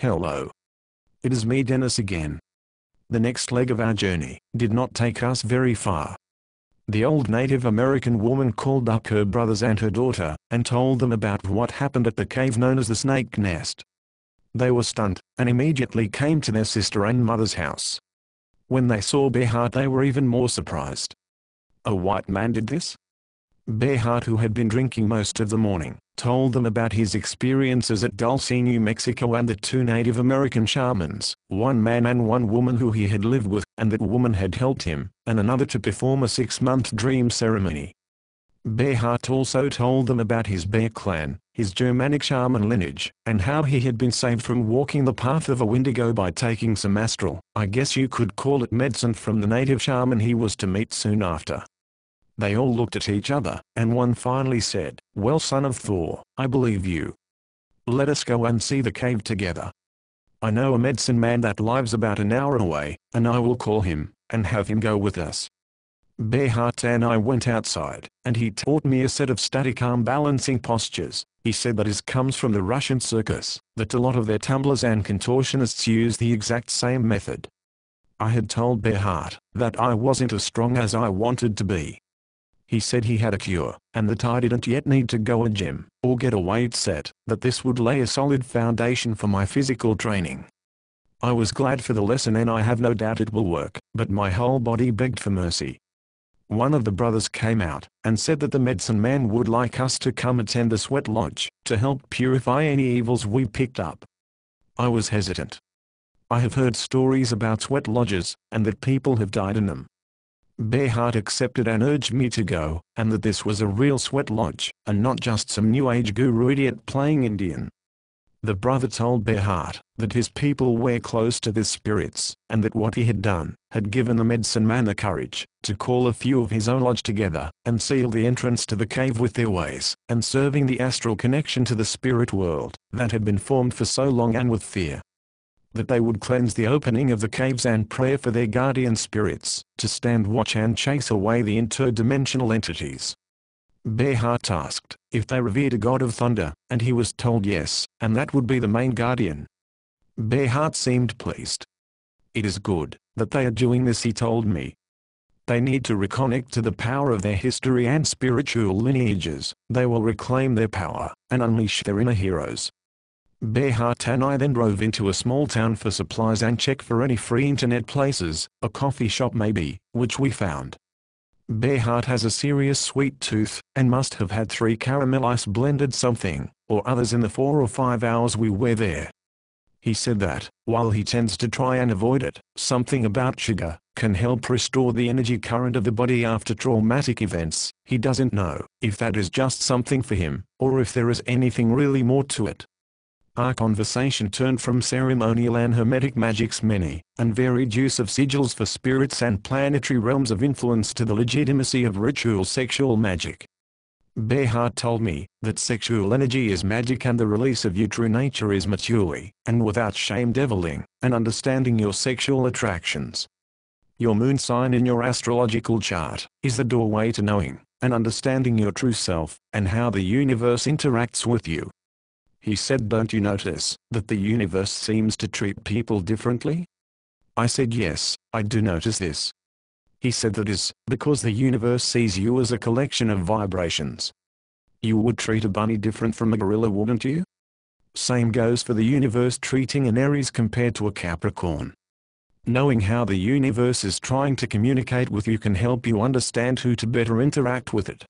Hello. It is me, Dennis, again. The next leg of our journey did not take us very far. The old Native American woman called up her brothers and her daughter, and told them about what happened at the cave known as the Snake Nest. They were stunned, and immediately came to their sister and mother's house. When they saw Beart, they were even more surprised. A white man did this? Beart, who had been drinking most of the morning, told them about his experiences at Dulce, New Mexico, and the two Native American shamans, one man and one woman who he had lived with, and that woman had helped him, and another to perform a 6-month dream ceremony. Beart also told them about his Bear clan, his Germanic shaman lineage, and how he had been saved from walking the path of a Wendigo by taking some astral, I guess you could call it, medicine from the native shaman he was to meet soon after. They all looked at each other, and one finally said, "Well, son of Thor, I believe you. Let us go and see the cave together. I know a medicine man that lives about an hour away, and I will call him, and have him go with us." Beart and I went outside, and he taught me a set of static arm balancing postures. He said that it comes from the Russian circus, that a lot of their tumblers and contortionists use the exact same method. I had told Beart that I wasn't as strong as I wanted to be. He said he had a cure, and that I didn't yet need to go to a gym, or get a weight set, that this would lay a solid foundation for my physical training. I was glad for the lesson, and I have no doubt it will work, but my whole body begged for mercy. One of the brothers came out, and said that the medicine man would like us to come attend the sweat lodge, to help purify any evils we picked up. I was hesitant. I have heard stories about sweat lodges, and that people have died in them. Beart accepted and urged me to go, and that this was a real sweat lodge, and not just some new age guru idiot playing Indian. The brother told Beart that his people were close to the spirits, and that what he had done had given the medicine man the courage to call a few of his own lodge together, and seal the entrance to the cave with their ways, and serving the astral connection to the spirit world that had been formed for so long, and with fear. That they would cleanse the opening of the caves and pray for their guardian spirits, to stand watch and chase away the interdimensional entities. Beart asked if they revered a god of thunder, and he was told yes, and that would be the main guardian. Beart seemed pleased. "It is good that they are doing this," he told me. "They need to reconnect to the power of their history and spiritual lineages. They will reclaim their power, and unleash their inner heroes." Beart and I then drove into a small town for supplies and check for any free internet places, a coffee shop maybe, which we found. Beart has a serious sweet tooth, and must have had 3 caramel ice blended something, or others in the 4 or 5 hours we were there. He said that, while he tends to try and avoid it, something about sugar can help restore the energy current of the body after traumatic events. He doesn't know if that is just something for him, or if there is anything really more to it. Our conversation turned from ceremonial and hermetic magic's many and varied use of sigils for spirits and planetary realms of influence to the legitimacy of ritual sexual magic. Beart told me that sexual energy is magic, and the release of your true nature is maturely, and without shame, deviling, and understanding your sexual attractions. Your moon sign in your astrological chart is the doorway to knowing and understanding your true self, and how the universe interacts with you. He said, "Don't you notice that the universe seems to treat people differently?" I said, "Yes, I do notice this." He said, "That is because the universe sees you as a collection of vibrations. You would treat a bunny different from a gorilla, wouldn't you? Same goes for the universe treating an Aries compared to a Capricorn. Knowing how the universe is trying to communicate with you can help you understand who to better interact with it."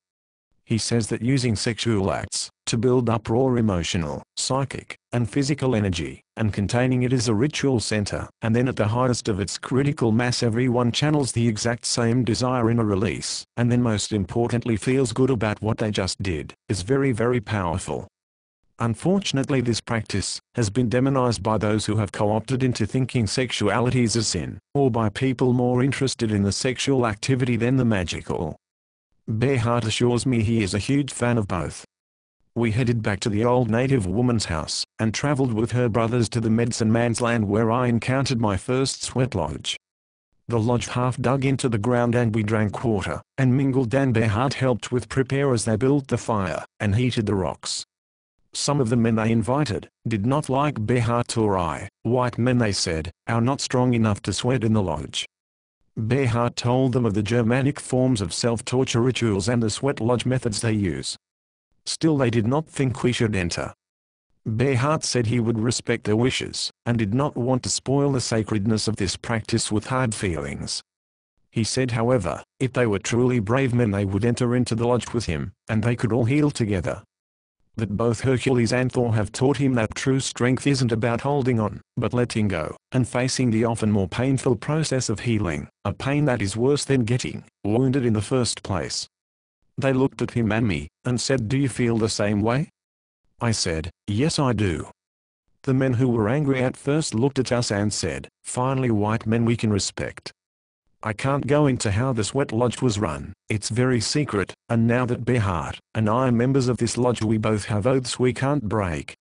He says that using sexual acts to build up raw emotional, psychic, and physical energy, and containing it as a ritual center, and then at the highest of its critical mass everyone channels the exact same desire in a release, and then most importantly feels good about what they just did, is very, very powerful. Unfortunately, this practice has been demonized by those who have co-opted into thinking sexuality is a sin, or by people more interested in the sexual activity than the magical. Beart assures me he is a huge fan of both. We headed back to the old native woman's house, and traveled with her brothers to the medicine man's land, where I encountered my first sweat lodge. The lodge half dug into the ground, and we drank water, and mingled, and Beart helped with prepare as they built the fire, and heated the rocks. Some of the men they invited did not like Beart or I. White men, they said, are not strong enough to sweat in the lodge. Beart told them of the Germanic forms of self-torture rituals and the sweat lodge methods they use. Still they did not think we should enter. Beart said he would respect their wishes, and did not want to spoil the sacredness of this practice with hard feelings. He said, however, if they were truly brave men they would enter into the lodge with him, and they could all heal together. That both Hercules and Thor have taught him that true strength isn't about holding on, but letting go, and facing the often more painful process of healing, a pain that is worse than getting wounded in the first place. They looked at him and me, and said, "Do you feel the same way?" I said, "Yes, I do." The men who were angry at first looked at us and said, "Finally white men we can respect." I can't go into how the sweat lodge was run, it's very secret, and now that Beart and I are members of this lodge we both have oaths we can't break.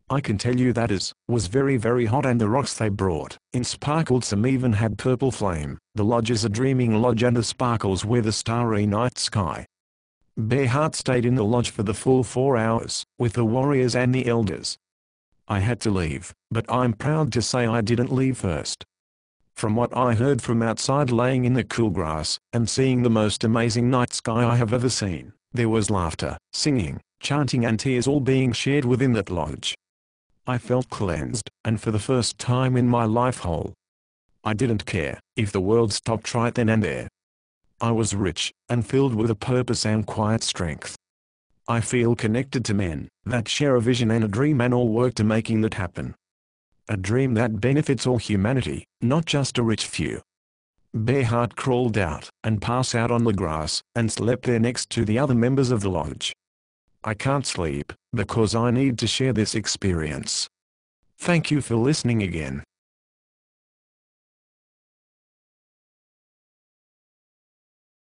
I can tell you that it was very hot and the rocks they brought in sparkled, some even had purple flame. The lodge is a dreaming lodge and the sparkles were the starry night sky. Beart stayed in the lodge for the full 4 hours, with the warriors and the elders. I had to leave, but I'm proud to say I didn't leave first. From what I heard from outside laying in the cool grass, and seeing the most amazing night sky I have ever seen, there was laughter, singing, chanting and tears all being shared within that lodge. I felt cleansed, and for the first time in my life whole. I didn't care if the world stopped right then and there. I was rich, and filled with a purpose and quiet strength. I feel connected to men that share a vision and a dream and all work to making that happen. A dream that benefits all humanity, not just a rich few. Beart crawled out and passed out on the grass and slept there next to the other members of the lodge. I can't sleep because I need to share this experience. Thank you for listening again.